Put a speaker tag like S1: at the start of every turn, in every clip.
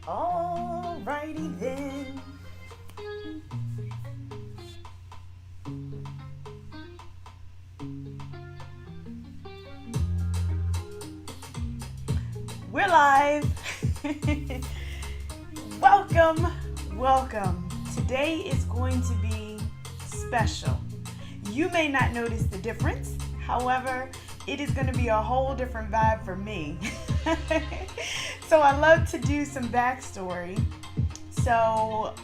S1: Alrighty then. We're live. Welcome. Today is going to be special. You may not notice the difference. However, it is going to be a whole different vibe for me. So I love to do some backstory. So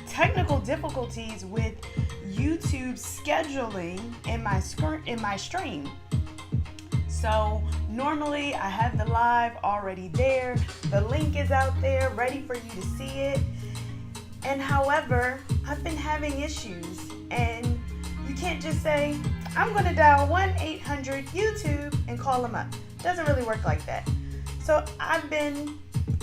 S1: technical difficulties with YouTube scheduling in my stream. So normally I have the live already there. The link is out there ready for you to see it. And however, I've been having issues, and you can't just say, I'm going to dial 1-800-YouTube and call them up. It doesn't really work like that. So I've been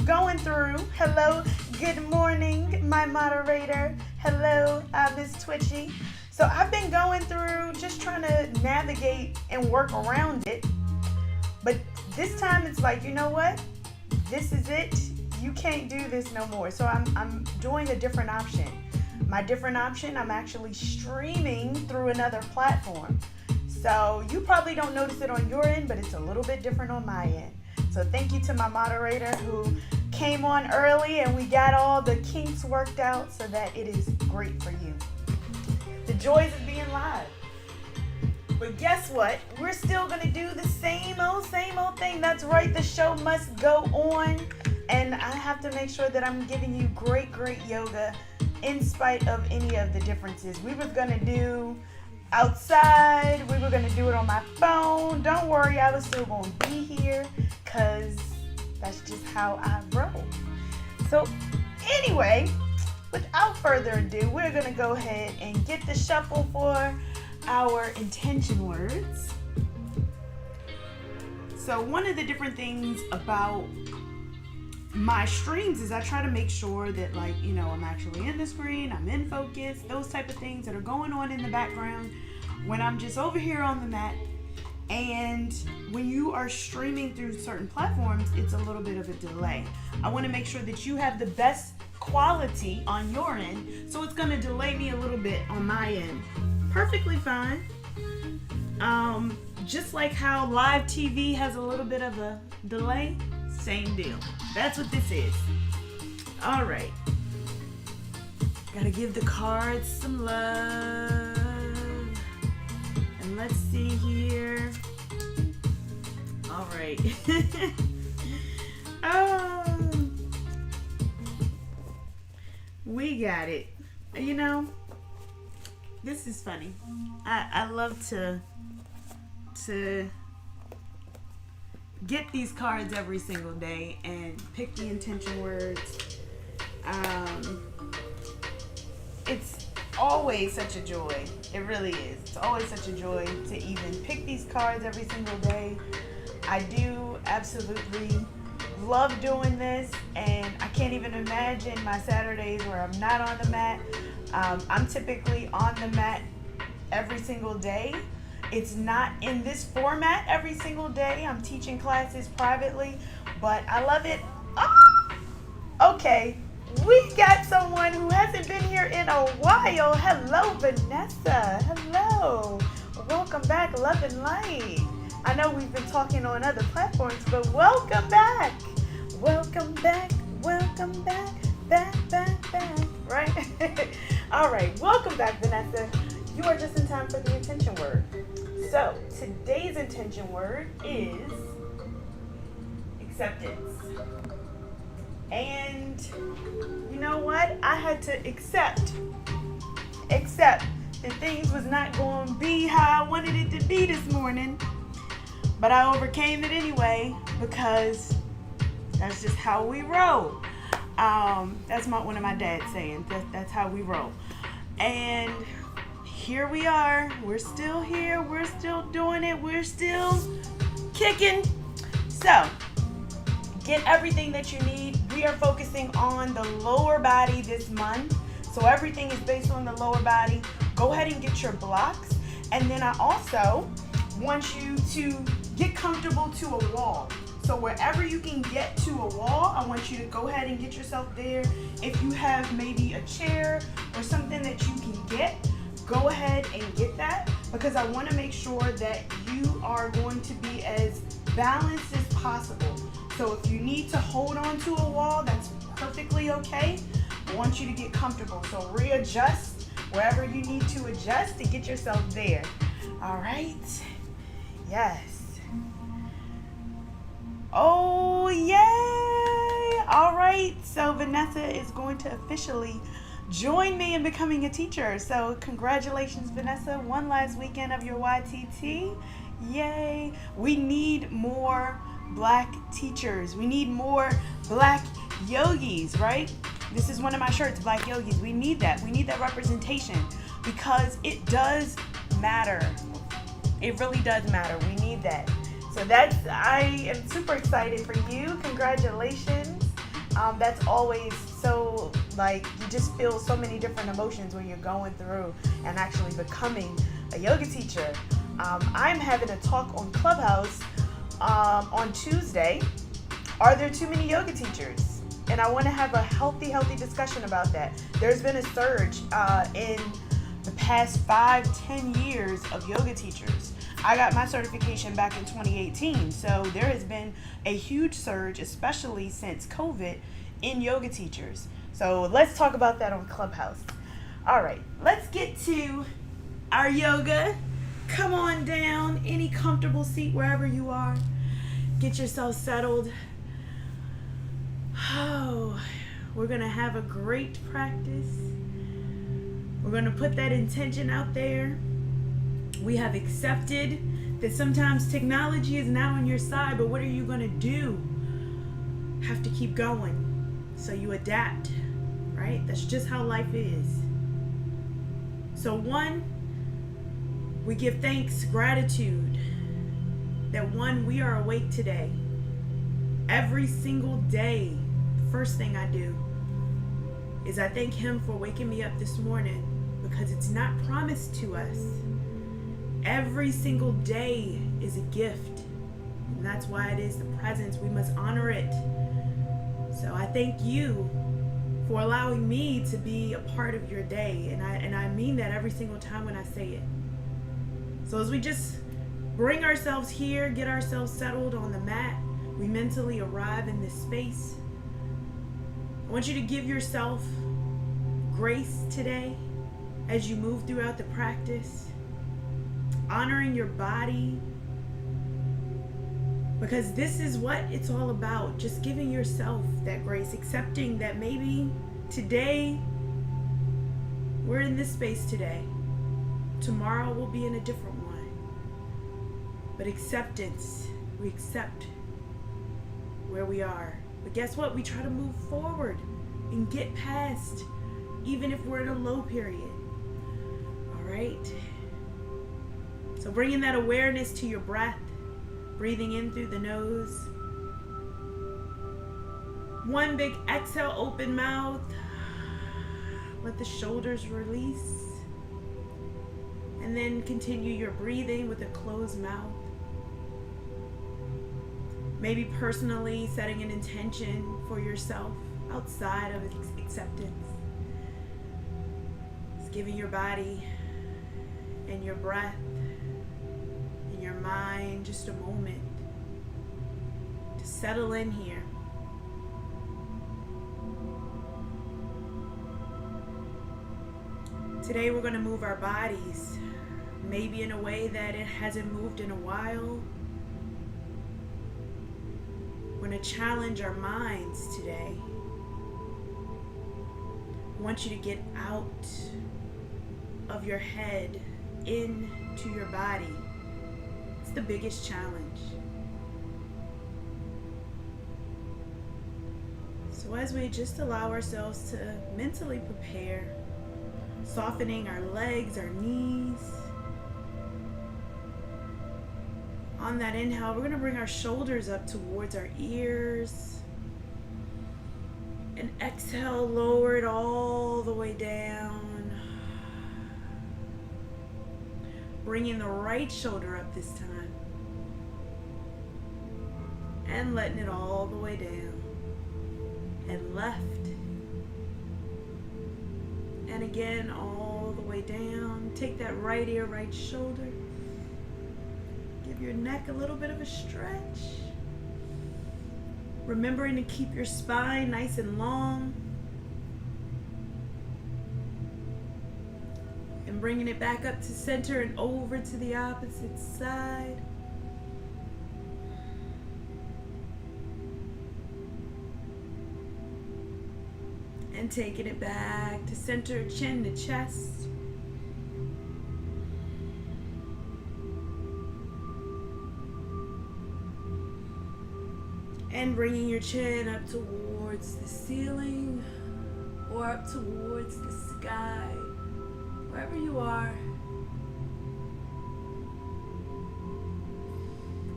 S1: going through. Hello, good morning, my moderator. Hello, Miss Twitchy. So I've been going through just trying to navigate and work around it. But this time it's like, you know what? This is it. You can't do this no more. So I'm doing a different option. My different option, I'm actually streaming through another platform. So you probably don't notice it on your end, but it's a little bit different on my end. So thank you to my moderator who came on early and we got all the kinks worked out so that it is great for you. The joys of being live. But guess what? We're still going to do the same old thing. That's right. The show must go on. And I have to make sure that I'm giving you great yoga in spite of any of the differences. We were going to do outside. We were going to do it on my phone. Don't worry. I was still going to be here because that's just how I roll. So anyway, without further ado, we're going to go ahead and get the shuffle for our intention words. So one of the different things about my streams is I try to make sure that, like, you know, I'm actually in the screen, I'm in focus, those type of things that are going on in the background when I'm just over here on the mat. And when you are streaming through certain platforms, it's a little bit of a delay. I want to make sure that you have the best quality on your end, so it's going to delay me a little bit on my end. Perfectly fine. Just like how live TV has a little bit of a delay, same deal. That's what this is. All right. Gotta give the cards some love. And let's see here. All right. We got it. You know, this is funny. I love to get these cards every single day and pick the intention words. It's always such a joy. It really is. It's always such a joy to even pick these cards every single day. I do absolutely love doing this, and I can't even imagine my Saturdays where I'm not on the mat. I'm typically on the mat every single day. It's not in this format every single day. I'm teaching classes privately, but I love it. Oh, okay, we got someone who hasn't been here in a while. Hello, Vinyasa. Hello. Welcome back, Love and Light. I know we've been talking on other platforms, but welcome back. Welcome back. Welcome back. Back. Right? All right. Welcome back, Vanessa. You are just in time for the intention word. So, today's intention word is acceptance. And you know what? I had to accept that things was not going to be how I wanted it to be this morning. But I overcame it anyway because that's just how we roll. That's one of my dad's saying. That's how we roll. And here we are. We're still here. We're still doing it. We're still kicking. So, get everything that you need. We are focusing on the lower body this month. So everything is based on the lower body. Go ahead and get your blocks. And then I also want you to get comfortable to a wall. So wherever you can get to a wall, I want you to go ahead and get yourself there. If you have maybe a chair or something that you can get, go ahead and get that, because I want to make sure that you are going to be as balanced as possible. So if you need to hold on to a wall, that's perfectly okay. I want you to get comfortable. So readjust wherever you need to adjust to get yourself there. All right. Yes. Oh, yay. All right. So Vanessa is going to officially join me in becoming a teacher. So congratulations, Vanessa. One last weekend of your YTT. Yay. We need more Black teachers. We need more Black yogis, right? This is one of my shirts, Black yogis. We need that. We need that representation because it does matter. It really does matter. We need that. So I am super excited for you. Congratulations. That's always so, like, you just feel so many different emotions when you're going through and actually becoming a yoga teacher. I'm having a talk on Clubhouse on Tuesday. Are there too many yoga teachers? And I want to have a healthy discussion about that. There's been a surge in the past 5-10 years of yoga teachers. I got my certification back in 2018, so there has been a huge surge, especially since COVID, in yoga teachers. So let's talk about that on Clubhouse. All right, let's get to our yoga. Come on down, any comfortable seat wherever you are. Get yourself settled. Oh, we're going to have a great practice. We're going to put that intention out there. We have accepted that sometimes technology is not on your side, but what are you going to do? Have to keep going. So you adapt, right? That's just how life is. So one, we give thanks, gratitude, that one, we are awake today. Every single day, the first thing I do is I thank Him for waking me up this morning, because it's not promised to us. Every single day is a gift, and that's why it is the presence. We must honor it. So I thank you for allowing me to be a part of your day, and I mean that every single time when I say it. So as we just bring ourselves here, get ourselves settled on the mat, we mentally arrive in this space. I want you to give yourself grace today as you move throughout the practice, honoring your body, because this is what it's all about. Just giving yourself that grace, accepting that maybe today we're in this space today. Tomorrow we'll be in a different one. But acceptance, we accept where we are. But guess what? We try to move forward and get past, even if we're in a low period. All right? So bringing that awareness to your breath, breathing in through the nose. One big exhale, open mouth. Let the shoulders release. And then continue your breathing with a closed mouth. Maybe personally setting an intention for yourself outside of acceptance. It's giving your body and your breath and your mind just a moment to settle in here. Today we're going to move our bodies, maybe in a way that it hasn't moved in a while. We're going to challenge our minds today. I want you to get out of your head into your body. It's the biggest challenge. So as we just allow ourselves to mentally prepare, softening our legs, our knees. On that inhale, we're going to bring our shoulders up towards our ears. And exhale, lower it all the way down. Bringing the right shoulder up this time. And letting it all the way down. And left. And again, all the way down. Take that right ear, right shoulder. Give your neck a little bit of a stretch. Remembering to keep your spine nice and long. And bringing it back up to center and over to the opposite side. And taking it back to center, chin to chest. And bringing your chin up towards the ceiling or up towards the sky, wherever you are.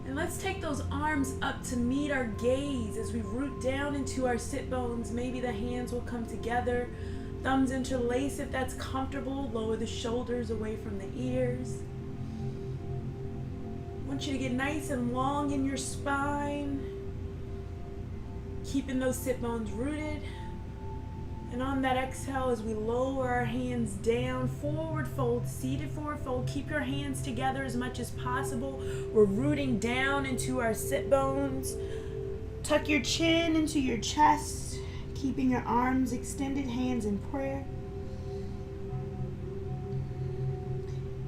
S1: And let's take those arms up to meet our gaze as we root down into our sit bones. Maybe the hands will come together, thumbs interlace if that's comfortable. Lower the shoulders away from the ears. I want you to get nice and long in your spine, keeping those sit bones rooted. And on that exhale, as we lower our hands down, forward fold, seated forward fold. Keep your hands together as much as possible. We're rooting down into our sit bones. Tuck your chin into your chest, keeping your arms extended, hands in prayer.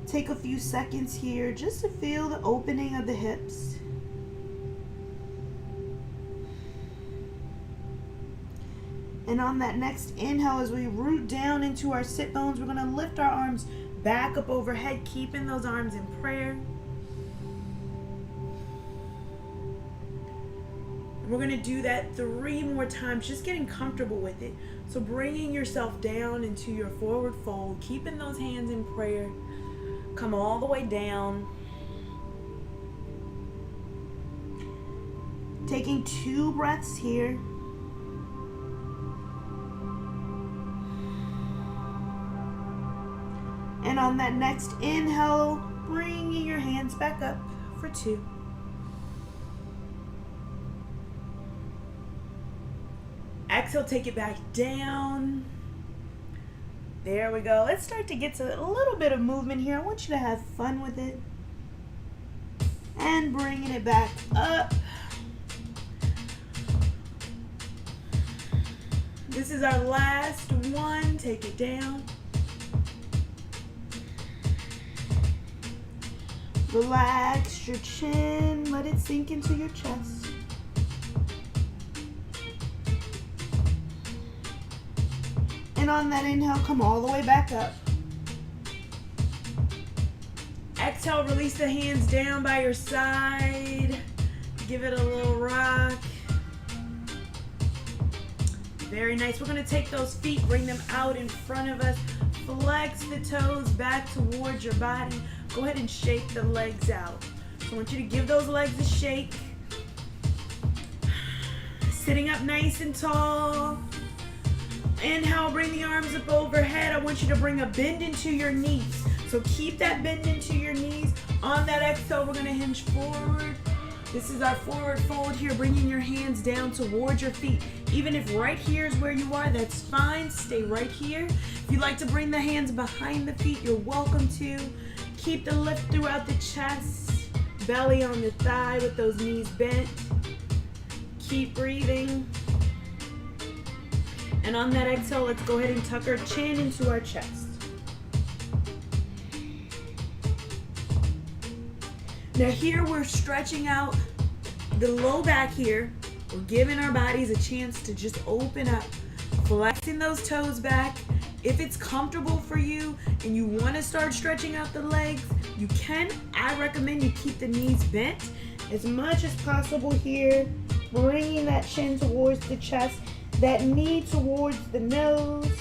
S1: Take a few seconds here just to feel the opening of the hips. And on that next inhale, as we root down into our sit bones, we're going to lift our arms back up overhead, keeping those arms in prayer. And we're going to do that 3 more times, just getting comfortable with it. So bringing yourself down into your forward fold, keeping those hands in prayer. Come all the way down. Taking 2 breaths here. And on that next inhale, bringing your hands back up for 2. Exhale, take it back down. There we go. Let's start to get to a little bit of movement here. I want you to have fun with it. And bringing it back up. This is our last one. Take it down. Relax your chin, let it sink into your chest. And on that inhale, come all the way back up. Exhale, release the hands down by your side. Give it a little rock. Very nice. We're going to take those feet, bring them out in front of us. Flex the toes back towards your body. Go ahead and shake the legs out. So I want you to give those legs a shake. Sitting up nice and tall. Inhale, bring the arms up overhead. I want you to bring a bend into your knees. So keep that bend into your knees. On that exhale, we're going to hinge forward. This is our forward fold here, bringing your hands down towards your feet. Even if right here is where you are, that's fine. Stay right here. If you'd like to bring the hands behind the feet, you're welcome to. Keep the lift throughout the chest, belly on the thigh with those knees bent. Keep breathing. And on that exhale, let's go ahead and tuck our chin into our chest. Now here we're stretching out the low back here. We're giving our bodies a chance to just open up, flexing those toes back. If it's comfortable for you and you want to start stretching out the legs, you can. I recommend you keep the knees bent as much as possible here, bringing that chin towards the chest, that knee towards the nose.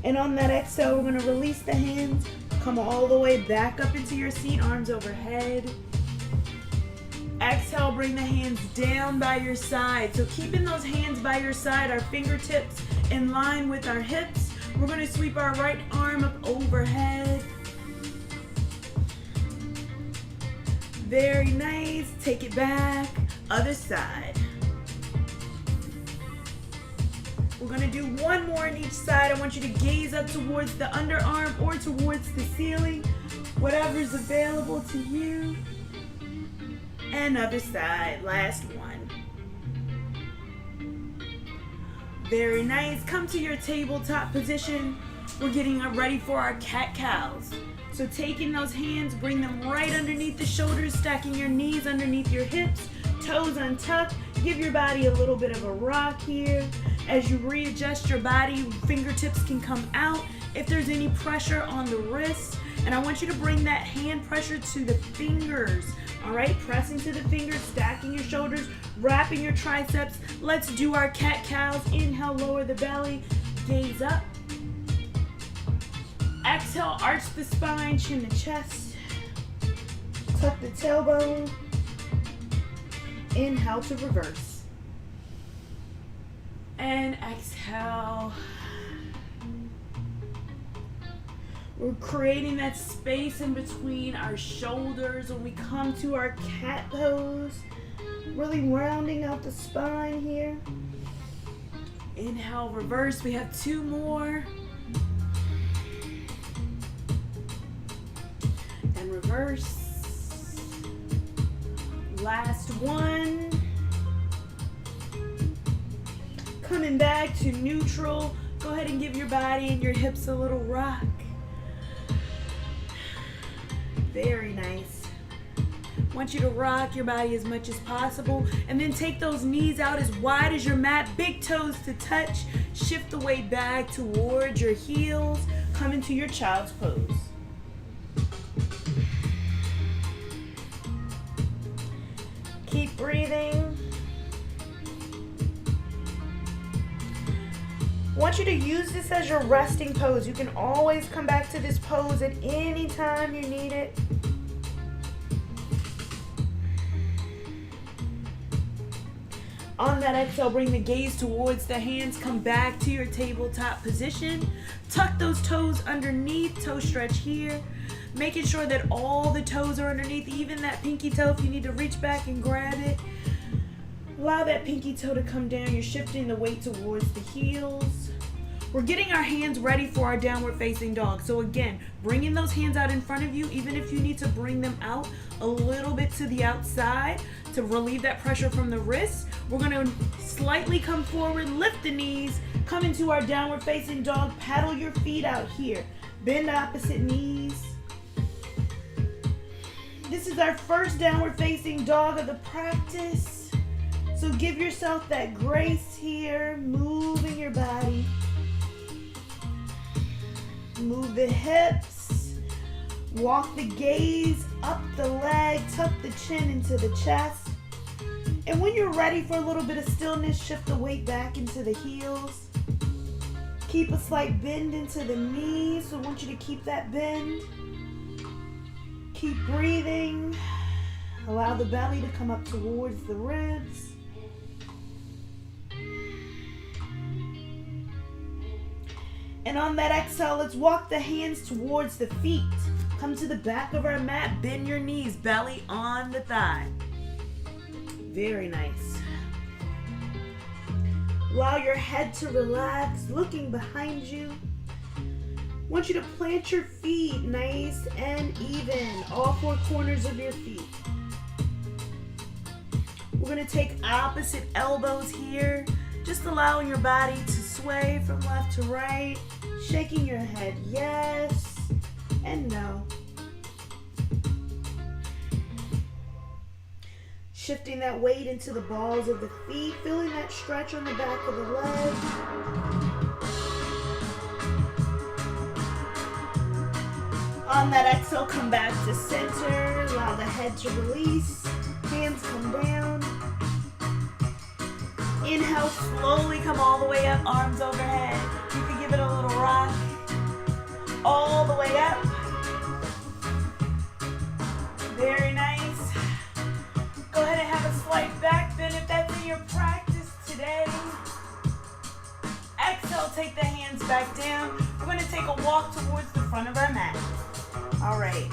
S1: And on that exhale, we're going to release the hands, come all the way back up into your seat, arms overhead. Exhale, bring the hands down by your side. So keeping those hands by your side, our fingertips in line with our hips. We're going to sweep our right arm up overhead. Very nice. Take it back. Other side. We're going to do one more on each side. I want you to gaze up towards the underarm or towards the ceiling, whatever's available to you. And other side. Last one. Very nice. Come to your tabletop position. We're getting ready for our cat-cows. So taking those hands, bring them right underneath the shoulders, stacking your knees underneath your hips, toes untucked. Give your body a little bit of a rock here. As you readjust your body, fingertips can come out if there's any pressure on the wrists. And I want you to bring that hand pressure to the fingers. All right, pressing to the fingers, stacking your shoulders, wrapping your triceps. Let's do our cat-cows. Inhale, lower the belly, gaze up. Exhale, arch the spine, chin the chest. Tuck the tailbone. Inhale to reverse. And exhale. We're creating that space in between our shoulders when we come to our cat pose. Really rounding out the spine here. Inhale, reverse. We have two more. And reverse. Last one. Coming back to neutral. Go ahead and give your body and your hips a little rock. Very nice. I want you to rock your body as much as possible. And then take those knees out as wide as your mat. Big toes to touch. Shift the weight back towards your heels. Come into your child's pose. Keep breathing. I want you to use this as your resting pose. You can always come back to this pose at any time you need it. On that exhale, bring the gaze towards the hands. Come back to your tabletop position. Tuck those toes underneath. Toe stretch here. Making sure that all the toes are underneath, even that pinky toe if you need to reach back and grab it. Allow that pinky toe to come down. You're shifting the weight towards the heels. We're getting our hands ready for our downward facing dog. So again, bringing those hands out in front of you, even if you need to bring them out a little bit to the outside to relieve that pressure from the wrists. We're going to slightly come forward, lift the knees, come into our downward facing dog, paddle your feet out here. Bend opposite knees. This is our first downward facing dog of the practice. So give yourself that grace here, moving your body. Move the hips. Walk the gaze up the leg, tuck the chin into the chest. And when you're ready for a little bit of stillness, shift the weight back into the heels. Keep a slight bend into the knees. So I want you to keep that bend. Keep breathing. Allow the belly to come up towards the ribs. And on that exhale, let's walk the hands towards the feet. Come to the back of our mat. Bend your knees, belly on the thigh. Very nice. Allow your head to relax, looking behind you. I want you to plant your feet nice and even, all four corners of your feet. We're going to take opposite elbows here, just allowing your body to sway from left to right, shaking your head yes and no. Shifting that weight into the balls of the feet, feeling that stretch on the back of the leg. On that exhale, come back to center. Allow the head to release. Hands come down. Inhale, slowly come all the way up, arms overhead. You can give it a little rock. All the way up. Very nice. Go ahead and have a slight back bend if that's in your practice today. Exhale, take the hands back down. We're going to take a walk towards the front of our mat. All right.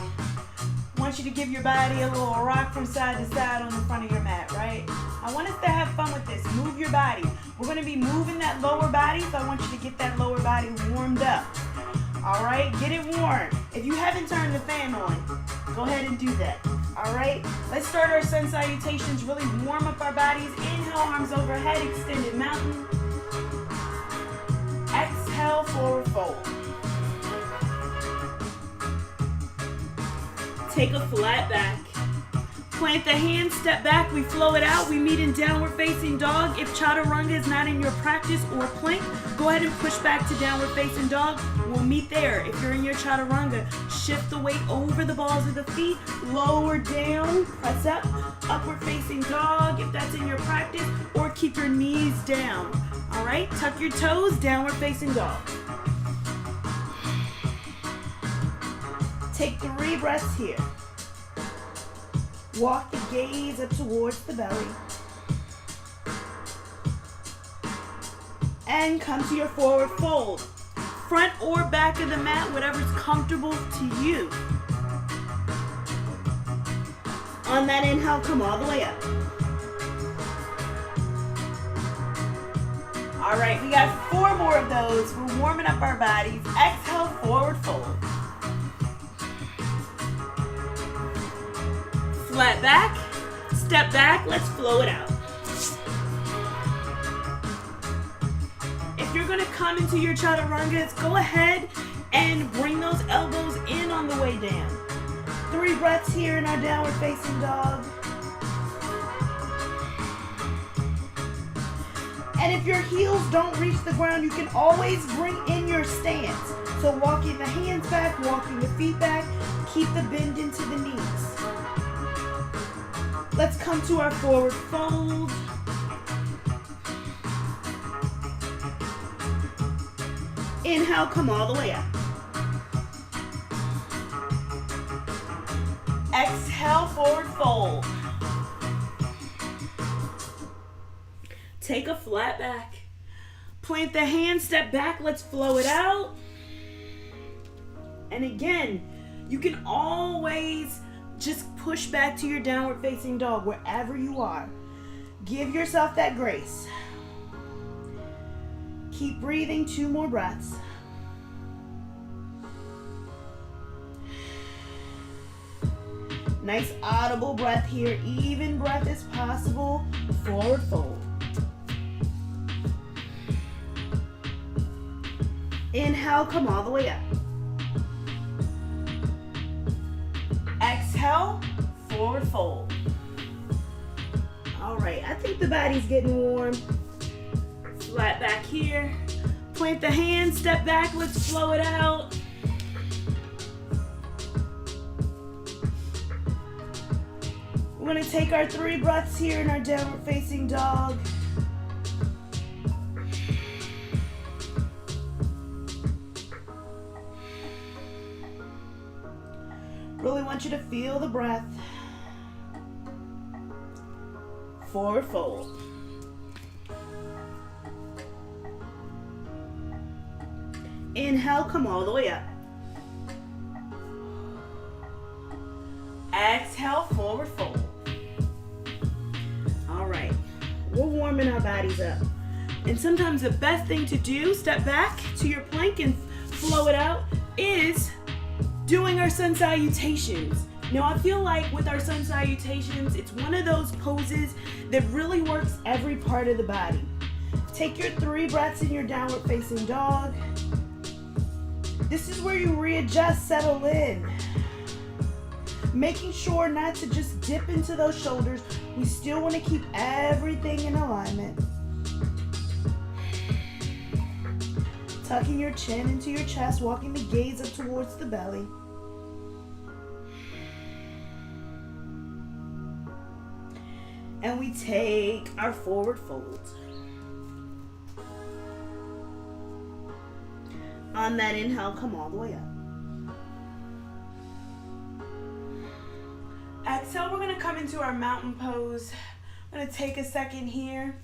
S1: want you to give your body a little rock from side to side on the front of your mat, right? I want us to have fun with this. Move your body. We're going to be moving that lower body, so I want you to get that lower body warmed up. All right, get it warm. If you haven't turned the fan on, go ahead and do that. All right, let's start our sun salutations. Really warm up our bodies. Inhale, arms overhead, extended mountain. Exhale, forward fold. Take a flat back. Plant the hands, step back, we flow it out. We meet in downward facing dog. If Chaturanga is not in your practice or plank, go ahead and push back to downward facing dog. We'll meet there. If you're in your Chaturanga, shift the weight over the balls of the feet, lower down, press up, upward facing dog if that's in your practice, or keep your knees down. All right, tuck your toes, downward facing dog. Take 3 breaths here. Walk the gaze up towards the belly. And come to your forward fold. Front or back of the mat, whatever's comfortable to you. On that inhale, come all the way up. All right, we got 4 more of those. We're warming up our bodies. Exhale, forward fold. Flat back, step back, let's flow it out. If you're gonna come into your Chaturangas, go ahead and bring those elbows in on the way down. 3 breaths here in our downward facing dog. And if your heels don't reach the ground, you can always bring in your stance. So walking the hands back, walking the feet back, keep the bend into the knees. Let's come to our forward fold. Inhale, come all the way up. Exhale, forward fold. Take a flat back. Plant the hands, step back, let's flow it out. And again, you can always just push back to your downward facing dog wherever you are. Give yourself that grace. Keep breathing, 2 more breaths. Nice audible breath here. Even breath is possible. Forward fold. Inhale, come all the way up. Exhale, forward fold. All right, I think the body's getting warm. Flat back here. Plant the hands, step back, let's flow it out. We're gonna take our 3 breaths here in our downward facing dog. Really want you to feel the breath. Forward fold. Inhale, come all the way up. Exhale, forward fold. All right, we're warming our bodies up. And sometimes the best thing to do, step back to your plank and flow it out, is doing our sun salutations. Now I feel like with our sun salutations, it's one of those poses that really works every part of the body. Take your 3 breaths in your downward facing dog. This is where you readjust, settle in. Making sure not to just dip into those shoulders. We still want to keep everything in alignment. Tucking your chin into your chest, walking the gaze up towards the belly. And we take our forward fold. On that inhale, come all the way up. Exhale, we're going to come into our mountain pose. I'm going to take a second here.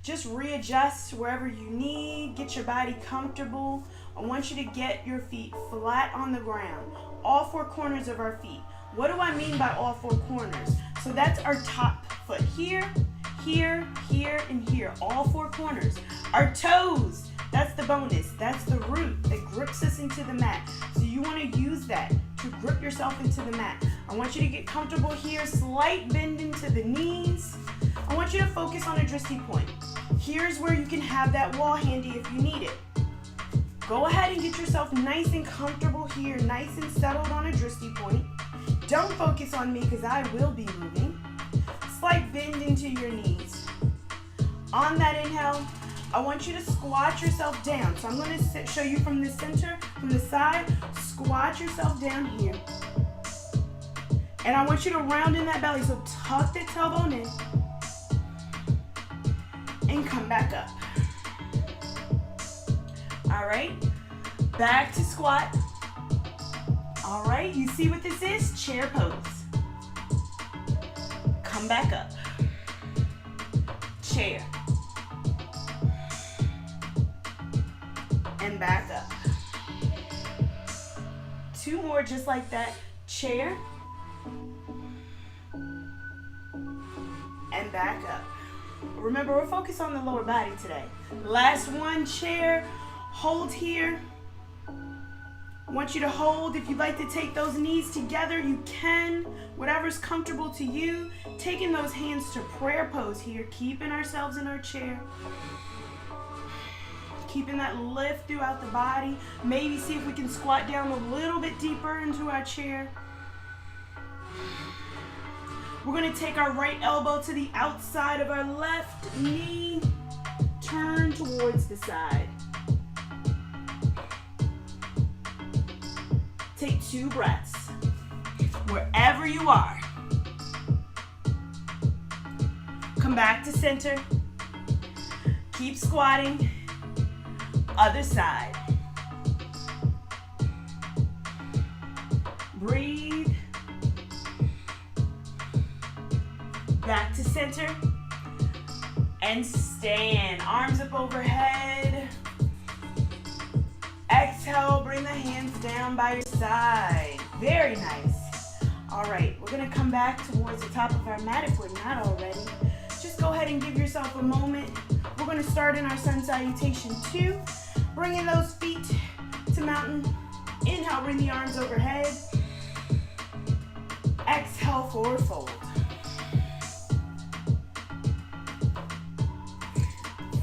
S1: Just readjust wherever you need. Get your body comfortable. I want you to get your feet flat on the ground. All 4 corners of our feet. What do I mean by all four corners? So that's our top foot. Here, here, here, and here. All four corners. Our toes, that's the bonus. That's the root that grips us into the mat. So you want to use that to grip yourself into the mat. I want you to get comfortable here. Slight bend into the knees. I want you to focus on a drishti point. Here's where you can have that wall handy if you need it. Go ahead and get yourself nice and comfortable here, nice and settled on a drishti point. Don't focus on me because I will be moving. Slight bend into your knees. On that inhale, I want you to squat yourself down. So I'm going to show you from the center, from the side. Squat yourself down here. And I want you to round in that belly. So tuck the tailbone in. And come back up. All right. Back to squat. All right. You see what this is? Chair pose. Come back up. Chair. And back up. Two more just like that. Chair. And back up. Remember, we're focused on the lower body today. Last one, chair. Hold here. I want you to hold. If you'd like to take those knees together, you can. Whatever's comfortable to you. Taking those hands to prayer pose here. Keeping ourselves in our chair. Keeping that lift throughout the body. Maybe see if we can squat down a little bit deeper into our chair. We're going to take our right elbow to the outside of our left knee. Turn towards the side. Take 2 breaths. Wherever you are. Come back to center. Keep squatting. Other side. Breathe. Back to center. And stand. Arms up overhead. Exhale, bring the hands down by your side. Very nice. All right, we're gonna come back towards the top of our mat if we're not already. Just go ahead and give yourself a moment. We're gonna start in our sun salutation 2. Bringing those feet to mountain. Inhale, bring the arms overhead. Exhale, forward fold.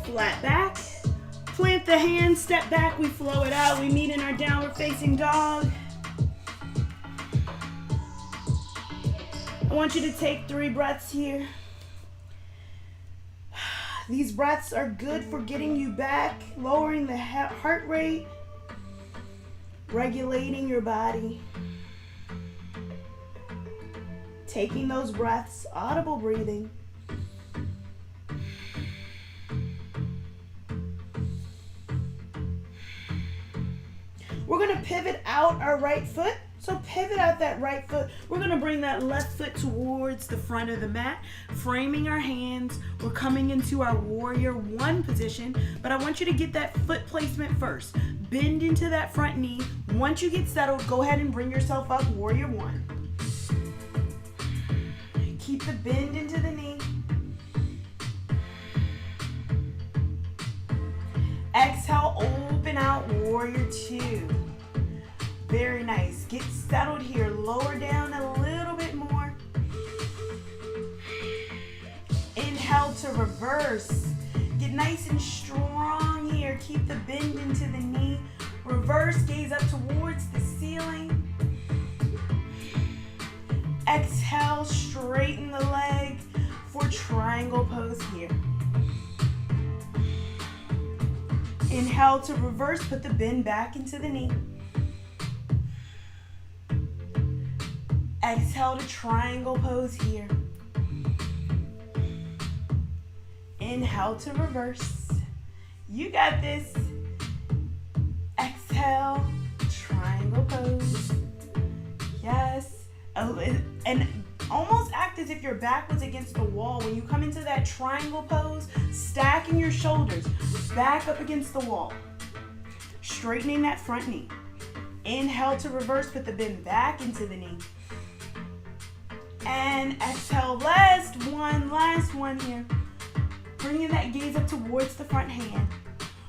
S1: Flat back. Plant the hands, step back, we flow it out. We meet in our downward facing dog. I want you to take 3 breaths here. These breaths are good for getting you back, lowering the heart rate, regulating your body. Taking those breaths, audible breathing. We're going to pivot out our right foot. So pivot out that right foot. We're going to bring that left foot towards the front of the mat, framing our hands. We're coming into our warrior 1 position, but I want you to get that foot placement first. Bend into that front knee. Once you get settled, go ahead and bring yourself up, warrior 1. Keep the bend into the knee. Exhale, open out, warrior 2. Very nice. Get settled here. Lower down a little bit more. Inhale to reverse. Get nice and strong here. Keep the bend into the knee. Reverse, gaze up towards the ceiling. Exhale, straighten the leg for triangle pose here. Inhale to reverse, put the bend back into the knee. Exhale to triangle pose here. Inhale to reverse. You got this. Exhale, triangle pose. Yes. Oh, and almost act as if your back was against the wall. When you come into that triangle pose, stacking your shoulders back up against the wall. Straightening that front knee. Inhale to reverse, put the bend back into the knee. And exhale, last one here. Bringing that gaze up towards the front hand.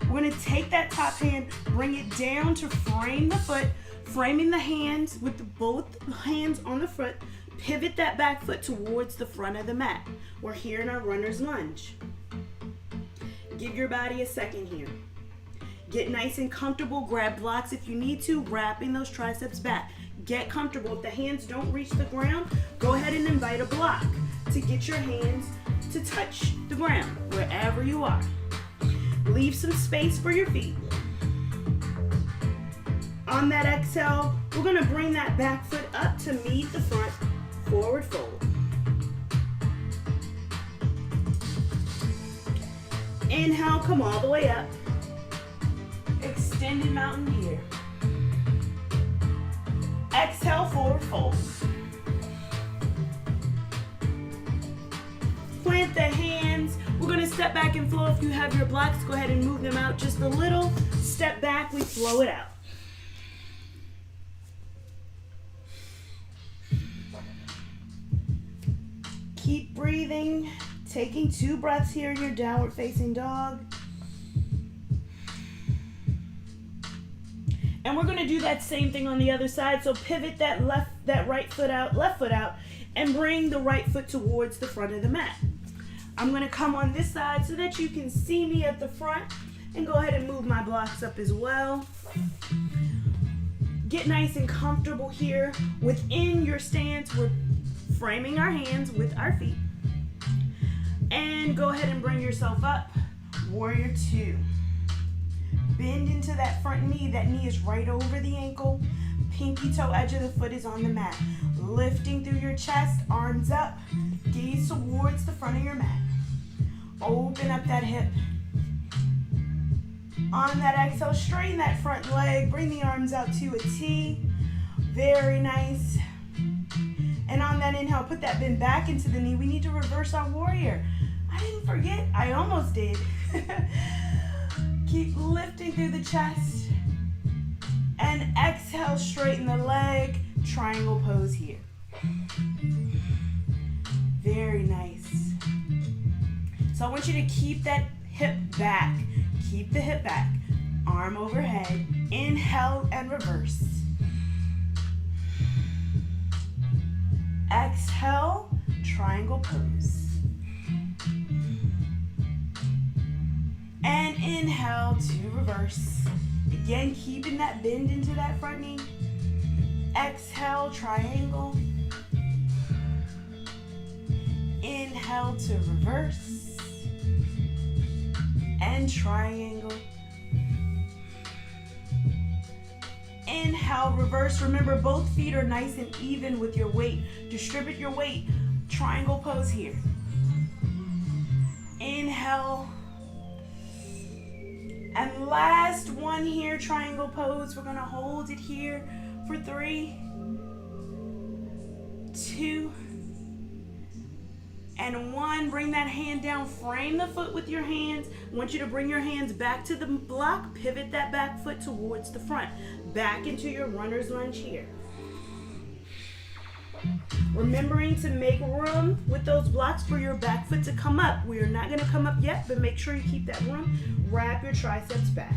S1: We're going to take that top hand, bring it down to frame the foot, framing the hands with both hands on the foot. Pivot that back foot towards the front of the mat. We're here in our runner's lunge. Give your body a second here. Get nice and comfortable. Grab blocks if you need to, wrapping those triceps back. Get comfortable. If the hands don't reach the ground, go ahead and invite a block to get your hands to touch the ground wherever you are. Leave some space for your feet. On that exhale, we're going to bring that back foot up to meet the front. Forward fold. Inhale, come all the way up. Extended mountain here. Exhale, forward fold. Plant the hands. We're going to step back and flow. If you have your blocks, go ahead and move them out just a little. Step back, we flow it out. Keep breathing, taking 2 breaths here in your downward facing dog. And we're going to do that same thing on the other side. So pivot that right foot out, left foot out, and bring the right foot towards the front of the mat. I'm going to come on this side so that you can see me at the front, and go ahead and move my blocks up as well. Get nice and comfortable here. Within your stance, we're framing our hands with our feet. And go ahead and bring yourself up. Warrior 2. Bend into that front knee. That knee is right over the ankle. Pinky toe edge of the foot is on the mat. Lifting through your chest, arms up. Gaze towards the front of your mat. Open up that hip. On that exhale, straighten that front leg. Bring the arms out to a T. Very nice. And on that inhale, put that bend back into the knee. We need to reverse our warrior. I didn't forget. I almost did. Keep lifting through the chest. And exhale, straighten the leg. Triangle pose here. Very nice. So I want you to keep that hip back. Keep the hip back. Arm overhead. Inhale and reverse. Exhale, triangle pose. And inhale to reverse. Again, keeping that bend into that front knee. Exhale, triangle. Inhale to reverse. And triangle. Inhale, reverse. Remember, both feet are nice and even with your weight. Distribute your weight. Triangle pose here. Inhale. And last one here, triangle pose. We're going to hold it here for 3, 2, and 1. Bring that hand down. Frame the foot with your hands. I want you to bring your hands back to the block. Pivot that back foot towards the front. Back into your runner's lunge here. Remembering to make room with those blocks for your back foot to come up. We are not going to come up yet, but make sure you keep that room. Wrap your triceps back.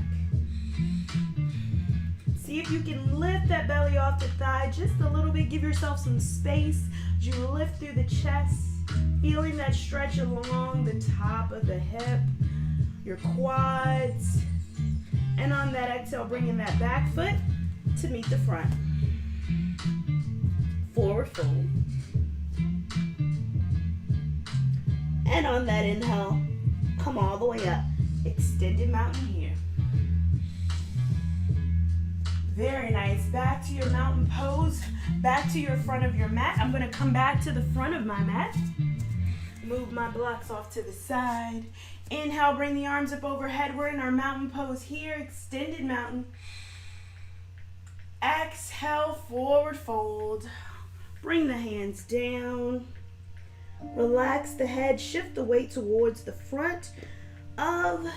S1: See if you can lift that belly off the thigh just a little bit. Give yourself some space as you lift through the chest. Feeling that stretch along the top of the hip, your quads. And on that exhale, bringing that back foot to meet the front. Forward fold. And on that inhale, come all the way up. Extended mountain here. Very nice. Back to your mountain pose. Back to your front of your mat. I'm going to come back to the front of my mat. Move my blocks off to the side. Inhale, bring the arms up overhead. We're in our mountain pose here. Extended mountain. Exhale, forward fold. Bring the hands down. Relax the head. Shift the weight towards the front of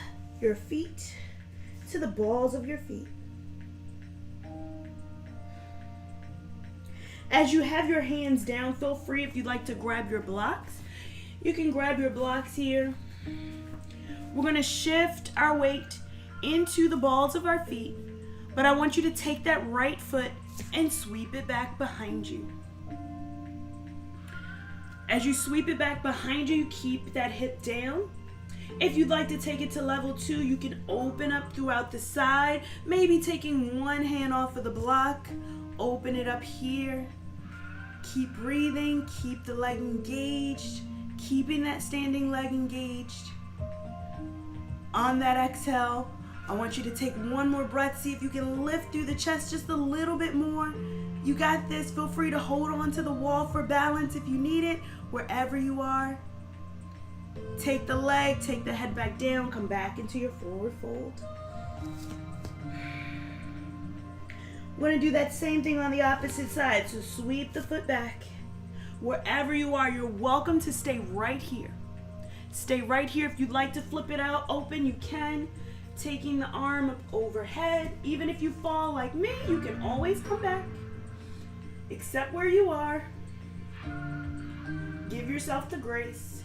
S1: your feet to the balls of your feet. As you have your hands down, feel free if you'd like to grab your blocks. You can grab your blocks here. We're going to shift our weight into the balls of our feet, but I want you to take that right foot and sweep it back behind you. As you sweep it back behind you, keep that hip down. If you'd like to take it to level 2, you can open up throughout the side, maybe taking one hand off of the block, open it up here. Keep breathing, keep the leg engaged, keeping that standing leg engaged. On that exhale, I want you to take one more breath. See if you can lift through the chest just a little bit more. You got this. Feel free to hold on to the wall for balance if you need it, wherever you are. Take the leg, take the head back down, come back into your forward fold. We're going to do that same thing on the opposite side. So sweep the foot back. Wherever you are, you're welcome to stay right here. Stay right here. If you'd like to flip it out open, you can. Taking the arm up overhead. Even if you fall like me, you can always come back. Accept where you are. Give yourself the grace.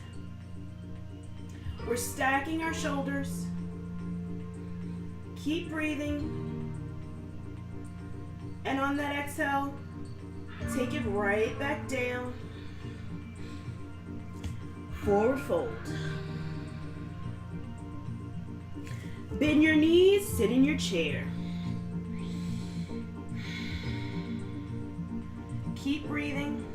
S1: We're stacking our shoulders. Keep breathing. And on that exhale, take it right back down. Forward fold. Bend your knees, sit in your chair. Keep breathing.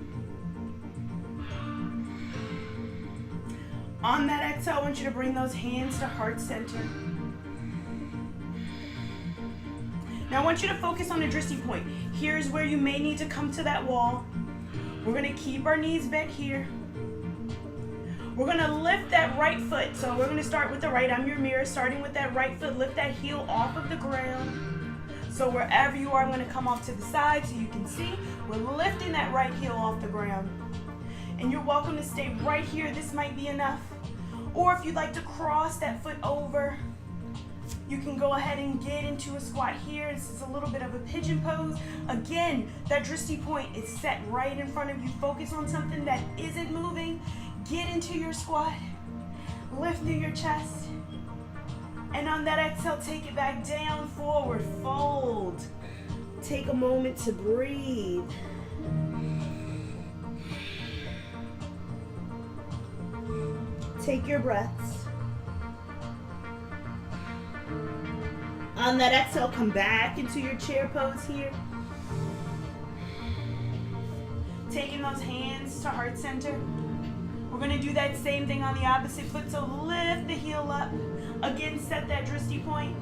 S1: On that exhale, I want you to bring those hands to heart center. Now I want you to focus on the drishti point. Here's where you may need to come to that wall. We're going to keep our knees bent here. We're going to lift that right foot. So we're going to start with the right. I'm your mirror. Starting with that right foot, lift that heel off of the ground. So wherever you are, I'm going to come off to the side so you can see. We're lifting that right heel off the ground. And you're welcome to stay right here. This might be enough. Or if you'd like to cross that foot over, you can go ahead and get into a squat here. This is a little bit of a pigeon pose. Again, that drishti point is set right in front of you. Focus on something that isn't moving. Get into your squat. Lift through your chest. And on that exhale, take it back down, forward fold. Take a moment to breathe. Take your breaths. On that exhale, come back into your chair pose here. Taking those hands to heart center. We're going to do that same thing on the opposite foot. So lift the heel up. Again, set that drishti point.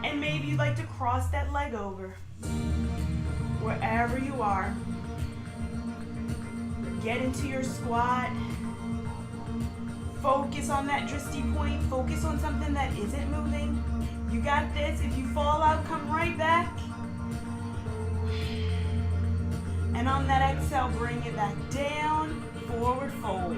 S1: And maybe you'd like to cross that leg over. Wherever you are. Get into your squat. Focus on that drishti point. Focus on something that isn't moving. You got this. If you fall out, come right back. And on that exhale, bring it back down. Forward fold.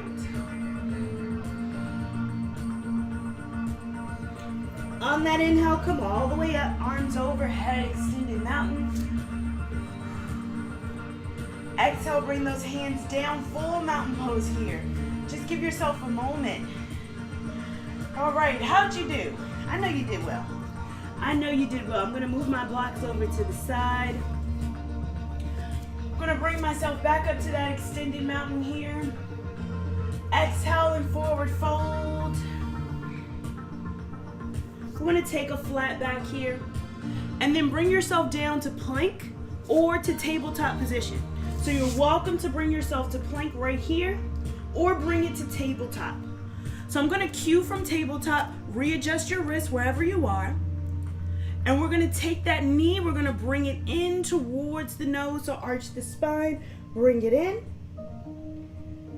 S1: On that inhale, come all the way up. Arms overhead, extended mountain. Exhale, bring those hands down. Full mountain pose here. Just give yourself a moment. All right, how'd you do? I know you did well. I know you did well. I'm going to move my blocks over to the side. I'm going to bring myself back up to that extended mountain here. Exhale and forward fold. I'm going to take a flat back here. And then bring yourself down to plank or to tabletop position. So you're welcome to bring yourself to plank right here or bring it to tabletop. So I'm going to cue from tabletop, readjust your wrist wherever you are. And we're going to take that knee, we're going to bring it in towards the nose, so arch the spine, bring it in,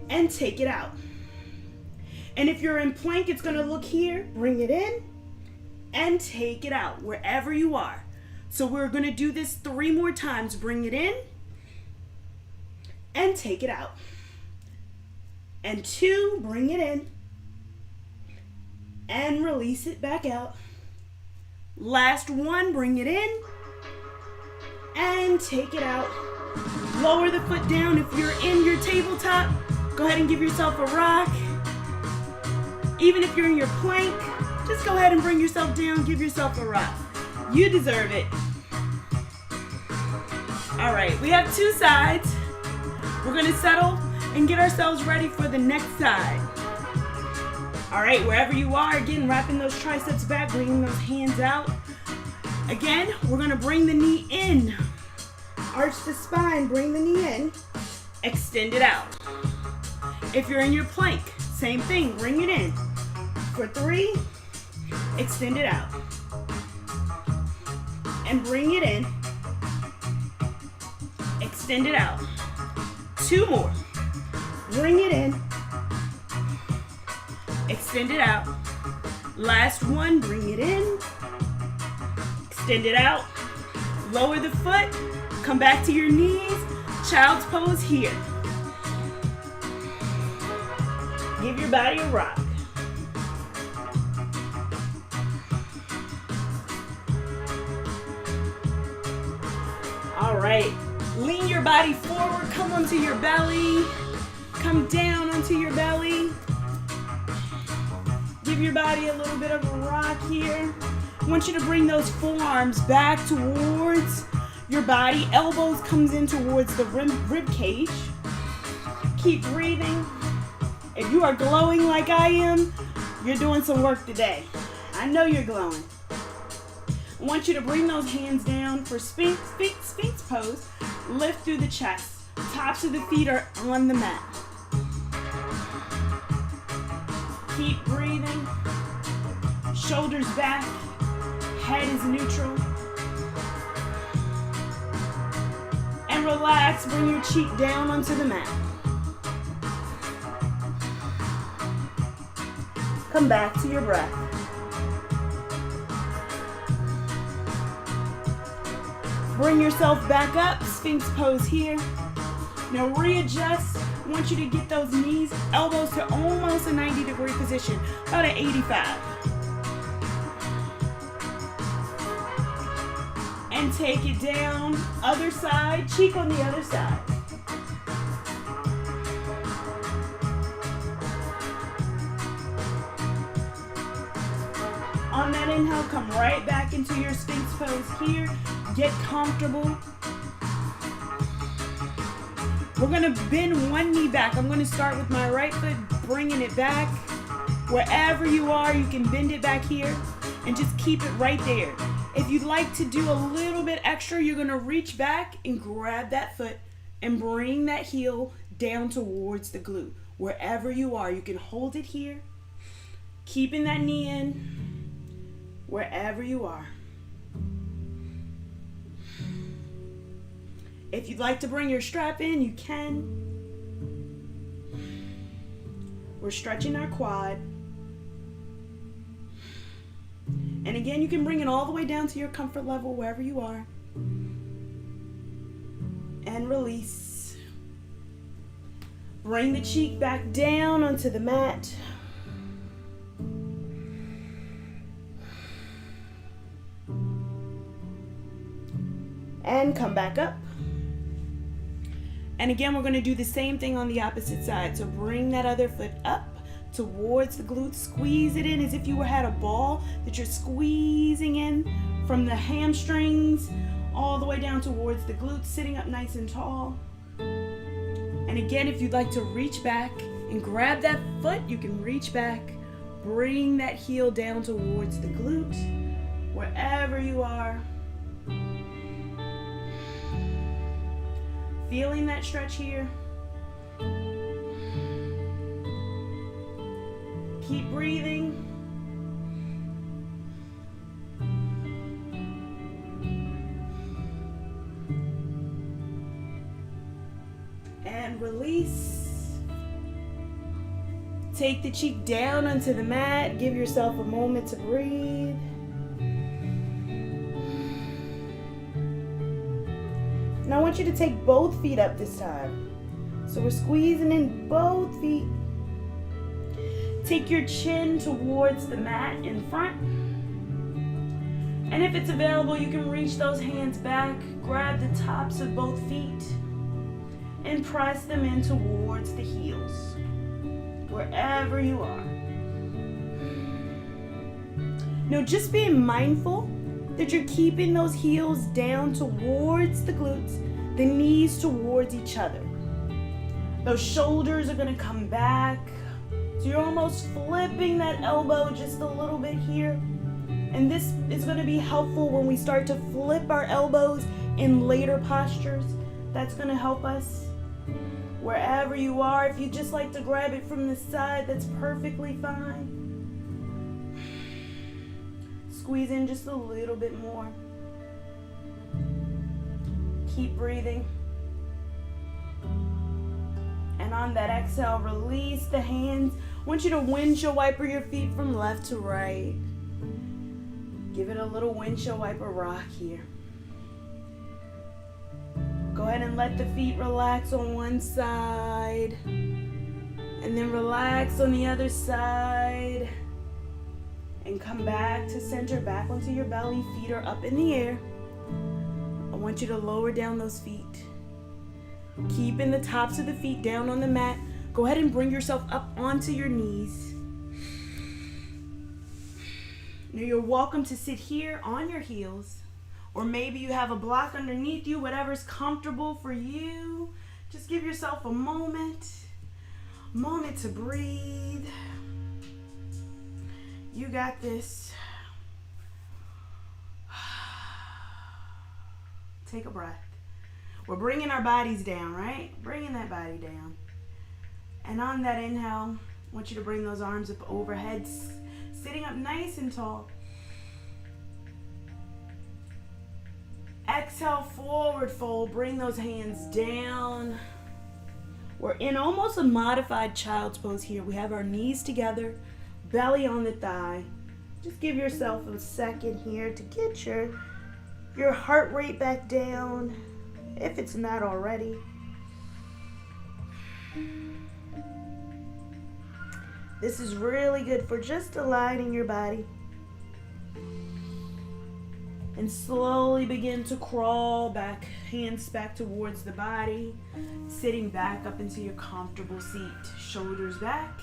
S1: and take it out. And if you're in plank, it's going to look here, bring it in, and take it out, wherever you are. So we're going to do this 3 more times. Bring it in, and take it out. And 2, bring it in, and release it back out. Last 1, bring it in, and take it out. Lower the foot down. If you're in your tabletop, go ahead and give yourself a rock. Even if you're in your plank, just go ahead and bring yourself down, give yourself a rock. You deserve it. All right, we have two sides. We're gonna settle and get ourselves ready for the next side. All right, wherever you are, again, wrapping those triceps back, bringing those hands out. Again, we're gonna bring the knee in. Arch the spine, bring the knee in, extend it out. If you're in your plank, same thing, bring it in. For 3, extend it out. And bring it in, extend it out. 2 more. Bring it in, extend it out. Last one, bring it in, extend it out. Lower the foot, come back to your knees, child's pose here. Give your body a rock. All right, lean your body forward, come onto your belly, come down onto your belly. Give your body a little bit of a rock here. I want you to bring those forearms back towards your body. Elbows comes in towards the rib cage. Keep breathing. If you are glowing like I am, you're doing some work today. I know you're glowing. I want you to bring those hands down for Sphinx pose. Lift through the chest. Tops of the feet are on the mat. Keep breathing. Shoulders back. Head is neutral. And relax. Bring your cheek down onto the mat. Come back to your breath. Bring yourself back up, Sphinx pose here. Now readjust. I want you to get those knees, elbows to almost a 90-degree position, about an 85. And take it down, other side, cheek on the other side. On that inhale, come right back into your Sphinx pose here. Get comfortable. We're gonna bend one knee back. I'm gonna start with my right foot, bringing it back. Wherever you are, you can bend it back here and just keep it right there. If you'd like to do a little bit extra, you're gonna reach back and grab that foot and bring that heel down towards the glute. Wherever you are, you can hold it here, keeping that knee in. Wherever you are. If you'd like to bring your strap in, you can. We're stretching our quad. And again, you can bring it all the way down to your comfort level wherever you are. And release. Bring the cheek back down onto the mat. And come back up. And again, we're going to do the same thing on the opposite side. So bring that other foot up towards the glutes. Squeeze it in as if you had a ball that you're squeezing in from the hamstrings all the way down towards the glutes, sitting up nice and tall. And again, if you'd like to reach back and grab that foot, you can reach back. Bring that heel down towards the glute, wherever you are. Feeling that stretch here. Keep breathing. And release. Take the cheek down onto the mat. Give yourself a moment to breathe. And I want you to take both feet up this time. So we're squeezing in both feet. Take your chin towards the mat in front. And if it's available, you can reach those hands back, grab the tops of both feet and press them in towards the heels, wherever you are. Now just being mindful that you're keeping those heels down towards the glutes, the knees towards each other. Those shoulders are going to come back. So you're almost flipping that elbow just a little bit here. And this is going to be helpful when we start to flip our elbows in later postures. That's going to help us. Wherever you are, if you just like to grab it from the side, that's perfectly fine. Squeeze in just a little bit more. Keep breathing. And on that exhale, release the hands. I want you to windshield wiper your feet from left to right. Give it a little windshield wiper rock here. Go ahead and let the feet relax on one side. And then relax on the other side. And come back to center, back onto your belly. Feet are up in the air. I want you to lower down those feet. Keeping the tops of the feet down on the mat. Go ahead and bring yourself up onto your knees. Now you're welcome to sit here on your heels. Or maybe you have a block underneath you, whatever's comfortable for you. Just give yourself a moment to breathe. You got this. Take a breath. We're bringing our bodies down, right? Bringing that body down. And on that inhale, I want you to bring those arms up overhead, sitting up nice and tall. Exhale, forward fold. Bring those hands down. We're in almost a modified child's pose here. We have our knees together, belly on the thigh. Just give yourself a second here to get your heart rate back down, if it's not already. This is really good for just aligning your body. And slowly begin to crawl back, hands back towards the body, sitting back up into your comfortable seat. Shoulders back.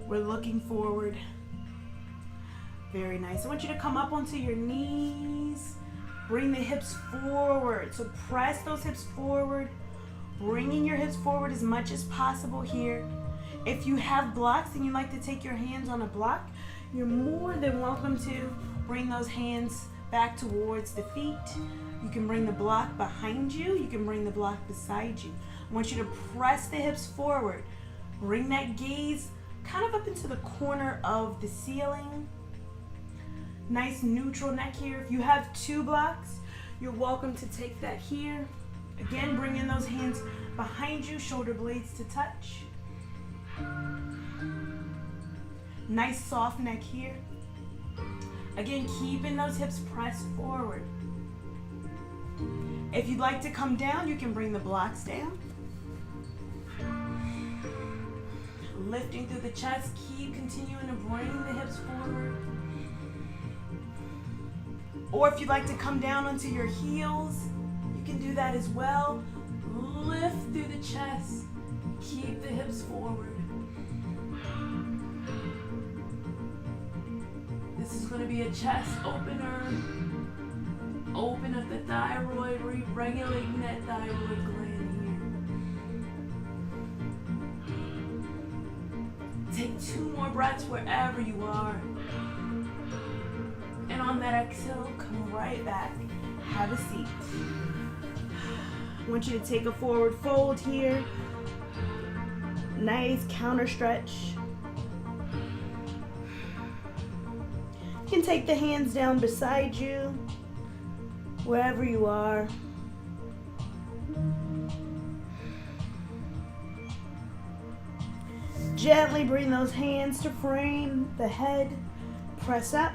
S1: We're looking forward. Very nice. I want you to come up onto your knees. Bring the hips forward. So press those hips forward. Bringing your hips forward as much as possible here. If you have blocks and you like to take your hands on a block, you're more than welcome to bring those hands back towards the feet. You can bring the block behind you. You can bring the block beside you. I want you to press the hips forward. Bring that gaze kind of up into the corner of the ceiling. Nice neutral neck here. If you have two blocks, you're welcome to take that here. Again, bring in those hands behind you, shoulder blades to touch. Nice soft neck here. Again, keeping those hips pressed forward. If you'd like to come down, you can bring the blocks down. Lifting through the chest, keep continuing to bring the hips forward. Or if you'd like to come down onto your heels, you can do that as well. Lift through the chest, keep the hips forward. This is going to be a chest opener. Open up the thyroid, regulating that thyroid gland here. Take 2 more breaths wherever you are. And on that exhale, come right back. Have a seat. I want you to take a forward fold here. Nice counter stretch. You can take the hands down beside you, wherever you are. Gently bring those hands to frame the head. Press up.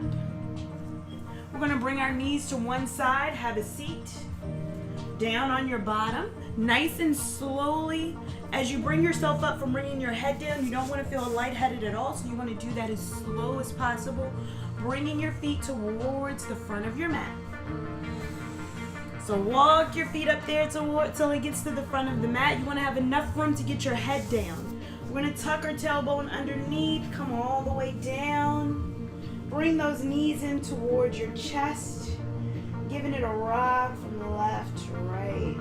S1: We're going to bring our knees to one side. Have a seat. Down on your bottom. Nice and slowly. As you bring yourself up from bringing your head down, you don't want to feel lightheaded at all, so you want to do that as slow as possible. Bringing your feet towards the front of your mat. So walk your feet up there till it gets to the front of the mat. You want to have enough room to get your head down. We're going to tuck our tailbone underneath, come all the way down. Bring those knees in towards your chest, giving it a rock from the left to right.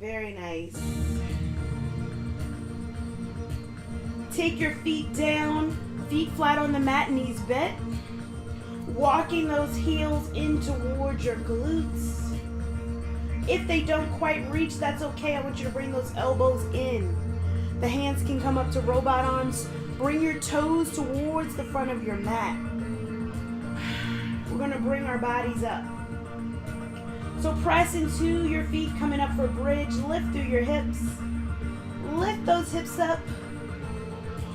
S1: Very nice. Take your feet down, feet flat on the mat, knees bent. Walking those heels in towards your glutes. If they don't quite reach, that's okay. I want you to bring those elbows in. The hands can come up to robot arms. Bring your toes towards the front of your mat. We're going to bring our bodies up. So press into your feet, coming up for bridge. Lift through your hips. Lift those hips up.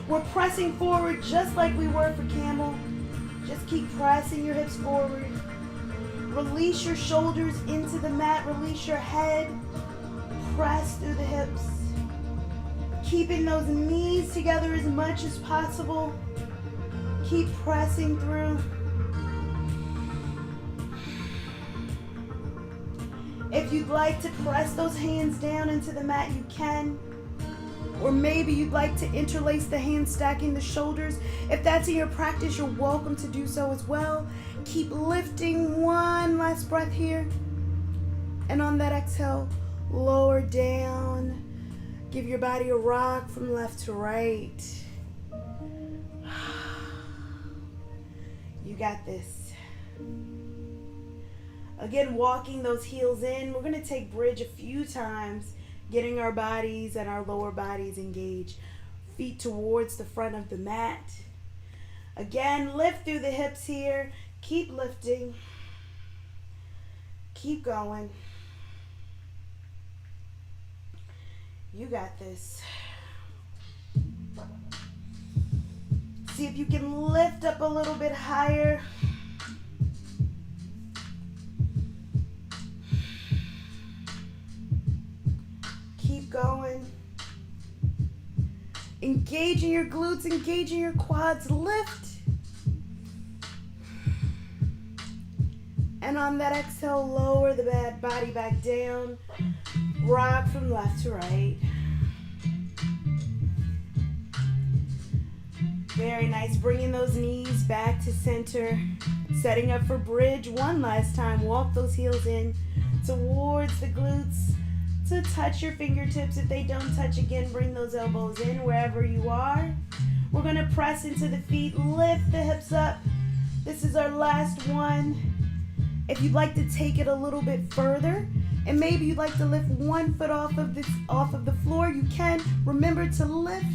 S1: We're pressing forward just like we were for camel. Just keep pressing your hips forward. Release your shoulders into the mat. Release your head. Press through the hips. Keeping those knees together as much as possible. Keep pressing through. If you'd like to press those hands down into the mat, you can. Or maybe you'd like to interlace the hands, stacking the shoulders. If that's in your practice, you're welcome to do so as well. Keep lifting. One last breath here. And on that exhale, lower down. Give your body a rock from left to right. You got this. Again, walking those heels in. We're going to take bridge a few times, getting our bodies and our lower bodies engaged. Feet towards the front of the mat. Again, lift through the hips here. Keep lifting. Keep going. You got this. See if you can lift up a little bit higher. Keep going. Engaging your glutes, engaging your quads. Lift. And on that exhale, lower the body back down. Rock from left to right. Very nice. Bringing those knees back to center. Setting up for bridge one last time. Walk those heels in towards the glutes to touch your fingertips. If they don't touch, again, bring those elbows in wherever you are. We're going to press into the feet. Lift the hips up. This is our last one. If you'd like to take it a little bit further, and maybe you'd like to lift one foot off of the floor, you can. Remember to lift.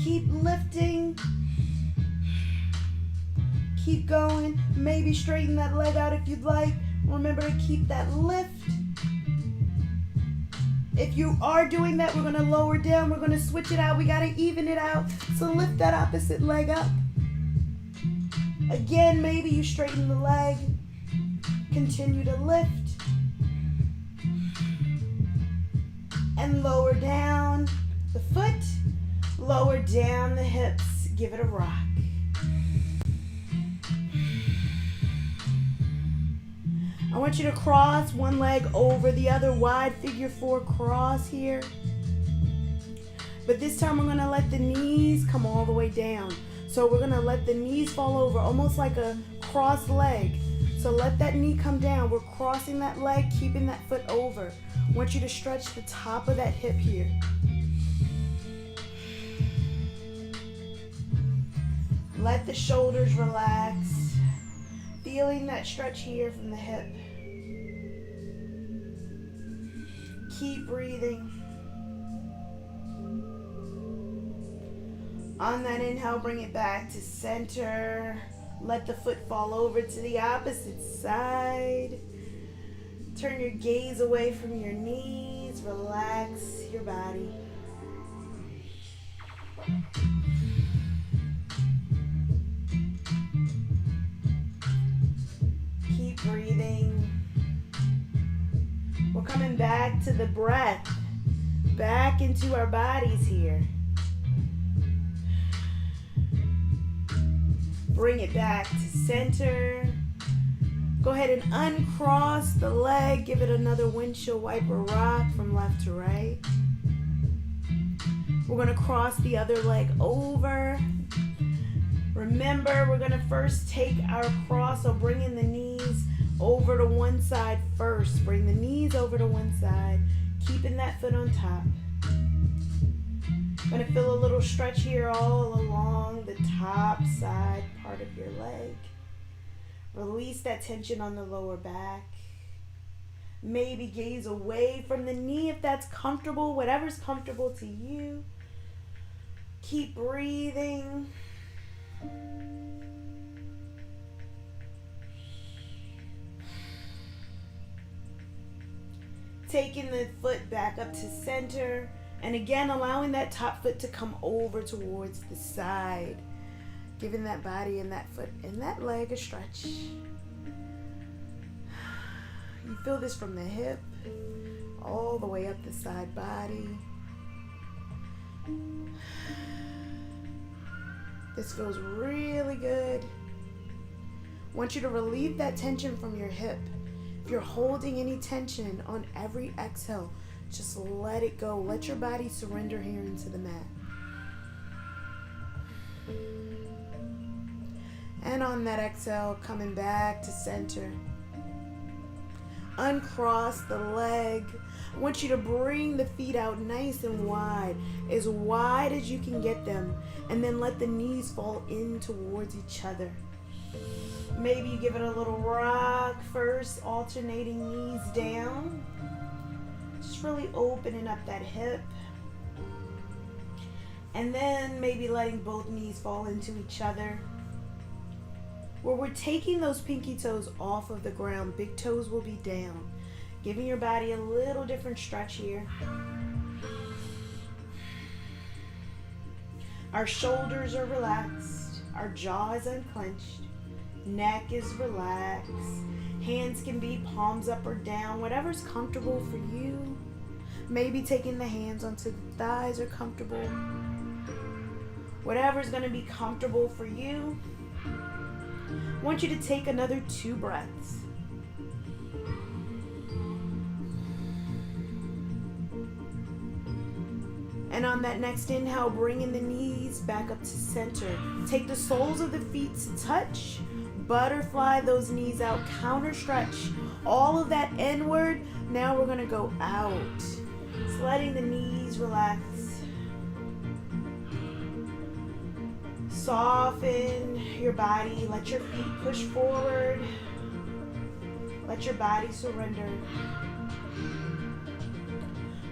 S1: Keep lifting. Keep going. Maybe straighten that leg out if you'd like. Remember to keep that lift. If you are doing that, we're going to lower down. We're going to switch it out. We got to even it out. So lift that opposite leg up. Again, maybe you straighten the leg. Continue to lift. And lower down the foot. Lower down the hips. Give it a rock. I want you to cross one leg over the other, wide figure four cross here. But this time we're going to let the knees come all the way down. So we're going to let the knees fall over, almost like a crossed leg. So let that knee come down. We're crossing that leg, keeping that foot over. I want you to stretch the top of that hip here. Let the shoulders relax. Feeling that stretch here from the hip. Keep breathing. On that inhale, bring it back to center. Let the foot fall over to the opposite side. Turn your gaze away from your knees. Relax your body. Keep breathing. We're coming back to the breath. Back into our bodies here. Bring it back to center. Go ahead and uncross the leg. Give it another windshield wiper rock from left to right. We're going to cross the other leg over. Remember, we're going to first take our cross, so bringing the knees over to one side first. Bring the knees over to one side, keeping that foot on top. Going to feel a little stretch here all along the top side part of your leg. Release that tension on the lower back. Maybe gaze away from the knee if that's comfortable, whatever's comfortable to you. Keep breathing. Taking the foot back up to center, and again allowing that top foot to come over towards the side, giving that body and that foot and that leg a stretch. You feel this from the hip all the way up the side body. This feels really good. I want you to relieve that tension from your hip. If you're holding any tension on every exhale, just let it go. Let your body surrender here into the mat. And on that exhale, coming back to center. Uncross the leg. I want you to bring the feet out nice and wide as you can get them, and then let the knees fall in towards each other. Maybe you give it a little rock first, alternating knees down. Just really opening up that hip. And then maybe letting both knees fall into each other. Where we're taking those pinky toes off of the ground, big toes will be down. Giving your body a little different stretch here. Our shoulders are relaxed. Our jaw is unclenched. Neck is relaxed. Hands can be palms up or down, whatever's comfortable for you. Maybe taking the hands onto the thighs are comfortable. Whatever's going to be comfortable for you. I want you to take another 2 breaths. And on that next inhale, bringing the knees back up to center. Take the soles of the feet to touch. Butterfly those knees out, counter stretch. All of that inward. Now we're going to go out. Just letting the knees relax. Soften your body. Let your feet push forward. Let your body surrender.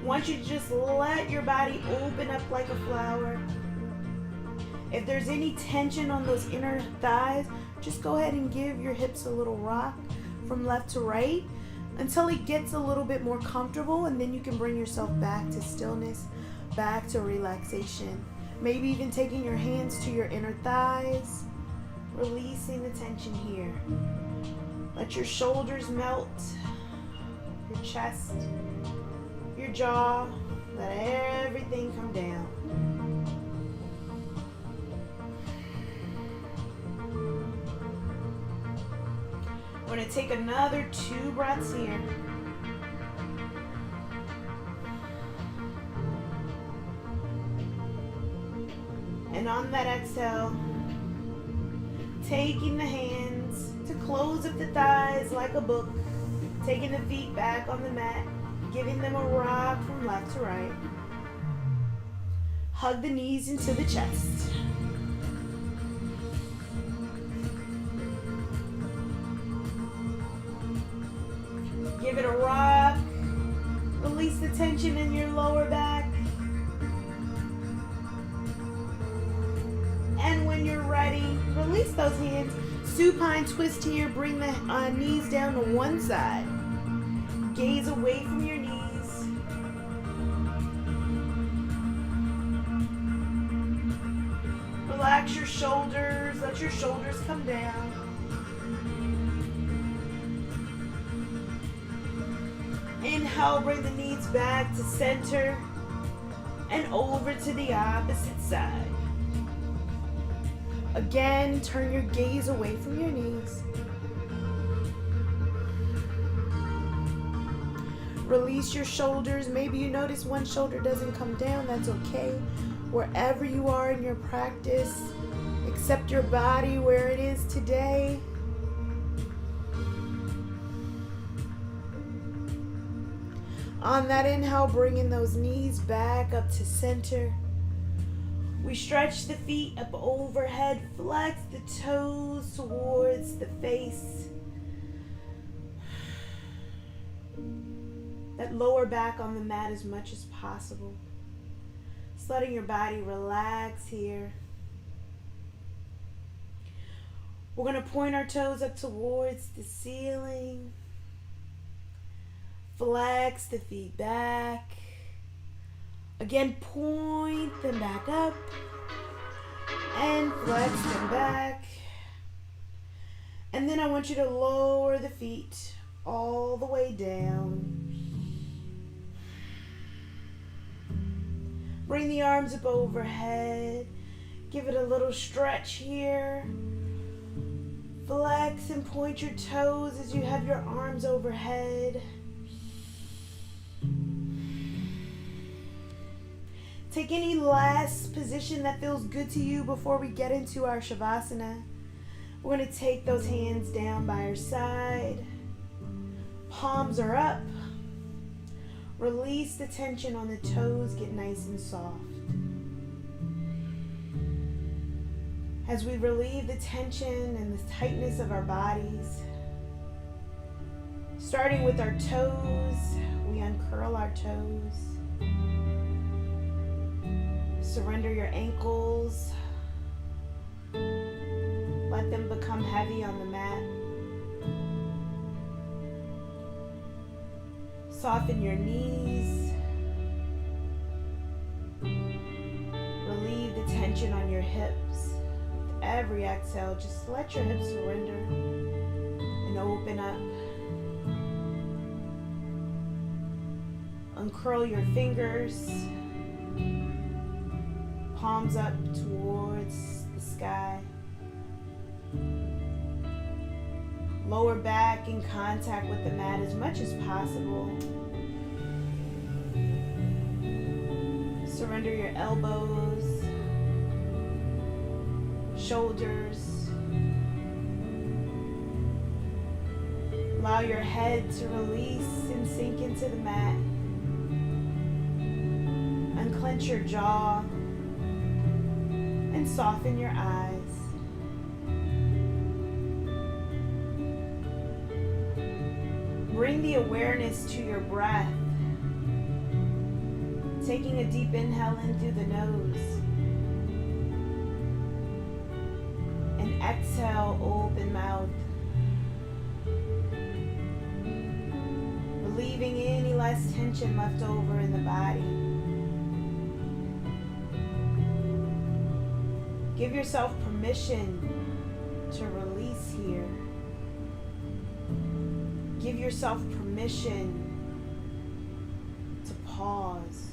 S1: I want you to just let your body open up like a flower. If there's any tension on those inner thighs, just go ahead and give your hips a little rock from left to right until it gets a little bit more comfortable, and then you can bring yourself back to stillness, back to relaxation. Maybe even taking your hands to your inner thighs, releasing the tension here. Let your shoulders melt, your chest, your jaw, let everything come down. We're going to take another 2 breaths here. And on that exhale, taking the hands to close up the thighs like a book, taking the feet back on the mat, giving them a rock from left to right. Hug the knees into the chest. Give it a rock. Release the tension in your lower back. And when you're ready, release those hands. Supine twist here. Bring the knees down to one side. Gaze away from your knees. Relax your shoulders. Let your shoulders come down. Inhale, bring the knees back to center and over to the opposite side. Again, turn your gaze away from your knees. Release your shoulders. Maybe you notice one shoulder doesn't come down. That's okay. Wherever you are in your practice, accept your body where it is today. On that inhale, bringing those knees back up to center. We stretch the feet up overhead, flex the toes towards the face. That lower back on the mat as much as possible. Just letting your body relax here. We're going to point our toes up towards the ceiling. Flex the feet back. Again, point them back up. And flex them back. And then I want you to lower the feet all the way down. Bring the arms up overhead. Give it a little stretch here. Flex and point your toes as you have your arms overhead. Take any last position that feels good to you before we get into our Shavasana. We're going to take those hands down by our side. Palms are up. Release the tension on the toes. Get nice and soft. As we relieve the tension and the tightness of our bodies, starting with our toes, we uncurl our toes. Surrender your ankles. Let them become heavy on the mat. Soften your knees. Relieve the tension on your hips. With every exhale, just let your hips surrender and open up. Uncurl your fingers. Palms up towards the sky. Lower back in contact with the mat as much as possible. Surrender your elbows, shoulders. Allow your head to release and sink into the mat. Unclench your jaw and soften your eyes. Bring the awareness to your breath. Taking a deep inhale in through the nose. And exhale, open mouth. Relieving any less tension left over in the body. Give yourself permission to release here. Give yourself permission to pause.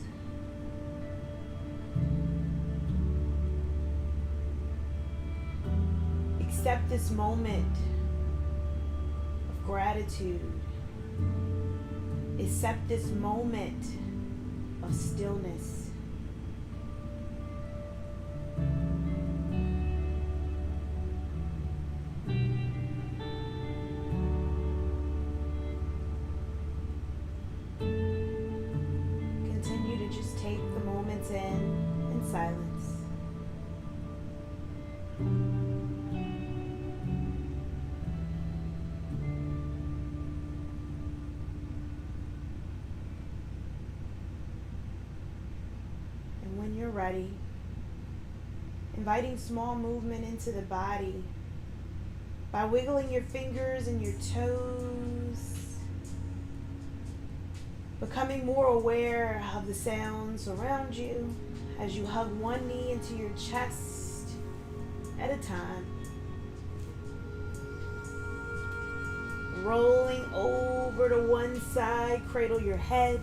S1: Accept this moment of gratitude. Accept this moment of stillness. In silence. And when you're ready, inviting small movement into the body by wiggling your fingers and your toes. Becoming more aware of the sounds around you as you hug one knee into your chest at a time. Rolling over to one side, cradle your head.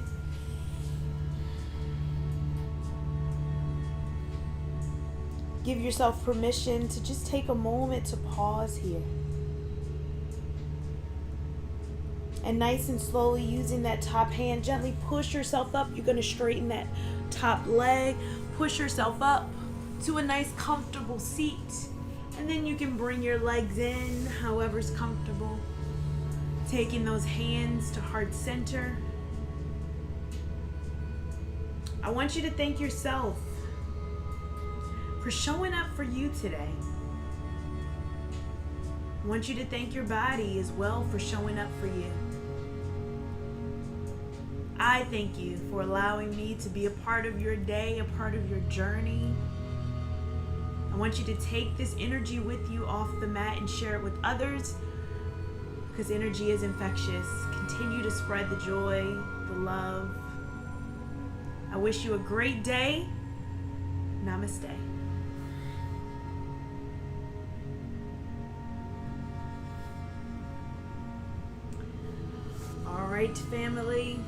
S1: Give yourself permission to just take a moment to pause here. And nice and slowly, using that top hand, gently push yourself up. You're going to straighten that top leg. Push yourself up to a nice comfortable seat. And then you can bring your legs in however's comfortable. Taking those hands to heart center. I want you to thank yourself for showing up for you today. I want you to thank your body as well for showing up for you. I thank you for allowing me to be a part of your day, a part of your journey. I want you to take this energy with you off the mat and share it with others, because energy is infectious. Continue to spread the joy, the love. I wish you a great day. Namaste. All right, family.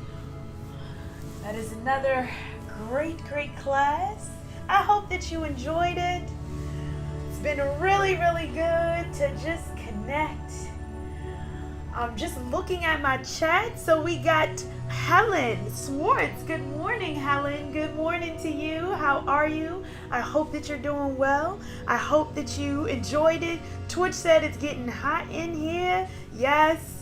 S1: That is another great class. I hope that you enjoyed it. It's been really good to just connect. I'm just looking at my chat. So we got Helen Swartz. Good morning, Helen. Good morning to you. How are you? I hope that you're doing well. I hope that you enjoyed it. Twitch said it's getting hot in here. Yes.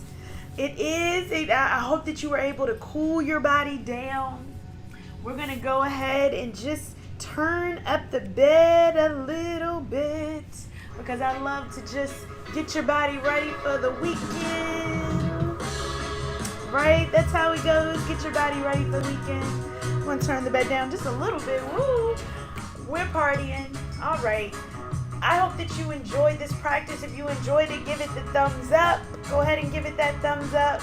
S1: It is. I hope that you were able to cool your body down. We're going to go ahead and just turn up the bed a little bit, because I love to just get your body ready for the weekend. Right? That's how it goes. Get your body ready for the weekend. I'm going to turn the bed down just a little bit. Woo! We're partying. All right. I hope that you enjoyed this practice. If you enjoyed it, give it the thumbs up. Go ahead and give it that thumbs up,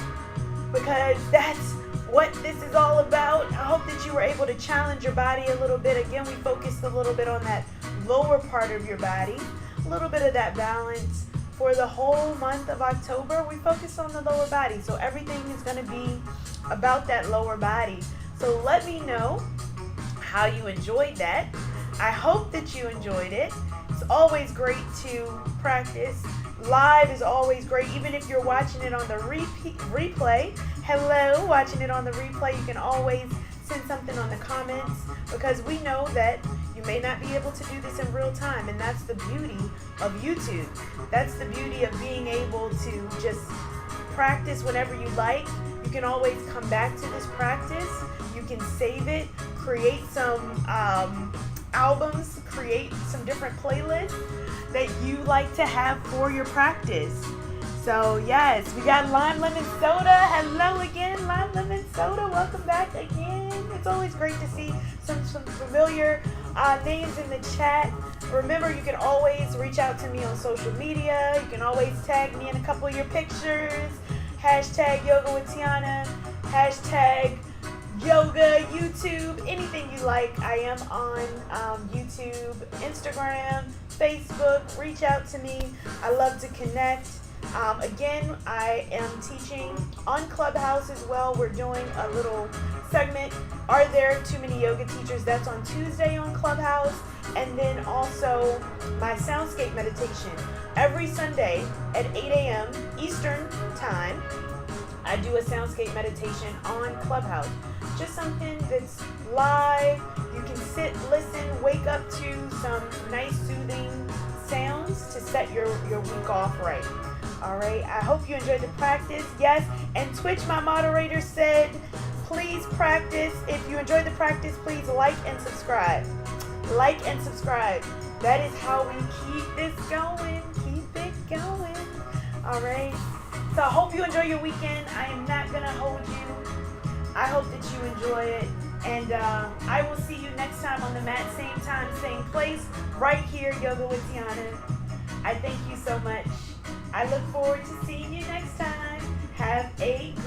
S1: because that's what this is all about. I hope that you were able to challenge your body a little bit. Again, we focused a little bit on that lower part of your body, a little bit of that balance. For the whole month of October, we focused on the lower body. So everything is going to be about that lower body. So let me know how you enjoyed that. I hope that you enjoyed it. It's always great to practice. Live is always great, even if you're watching it on the replay. Hello, watching it on the replay, you can always send something on the comments, because we know that you may not be able to do this in real time, and that's the beauty of YouTube. That's the beauty of being able to just practice whenever you like. You can always come back to this practice. You can save it, create some albums, create some different playlists that you like to have for your practice. So yes, we got Lime Lemon Soda. Hello again, Lime Lemon Soda. Welcome back again. It's always great to see some familiar names in the chat. Remember, you can always reach out to me on social media. You can always tag me in a couple of your pictures. Hashtag Yoga with Tianna. Hashtag Yoga, YouTube, anything you like. I am on YouTube, Instagram, Facebook. Reach out to me. I love to connect. Again, I am teaching on Clubhouse as well. We're doing a little segment, Are There Too Many Yoga Teachers? That's on Tuesday on Clubhouse. And then also my soundscape meditation. Every Sunday at 8 a.m. Eastern Time, I do a soundscape meditation on Clubhouse. Just something that's live. You can sit, listen, wake up to some nice soothing sounds to set your week off right. All right, I hope you enjoyed the practice. Yes, and Twitch, my moderator said, please practice. If you enjoyed the practice, please like and subscribe. Like and subscribe. That is how we keep this going. Keep it going. All right. So I hope you enjoy your weekend. I am not going to hold you. I hope that you enjoy it. And I will see you next time on the mat, same time, same place, right here, Yoga with Tianna. I thank you so much. I look forward to seeing you next time. Have a great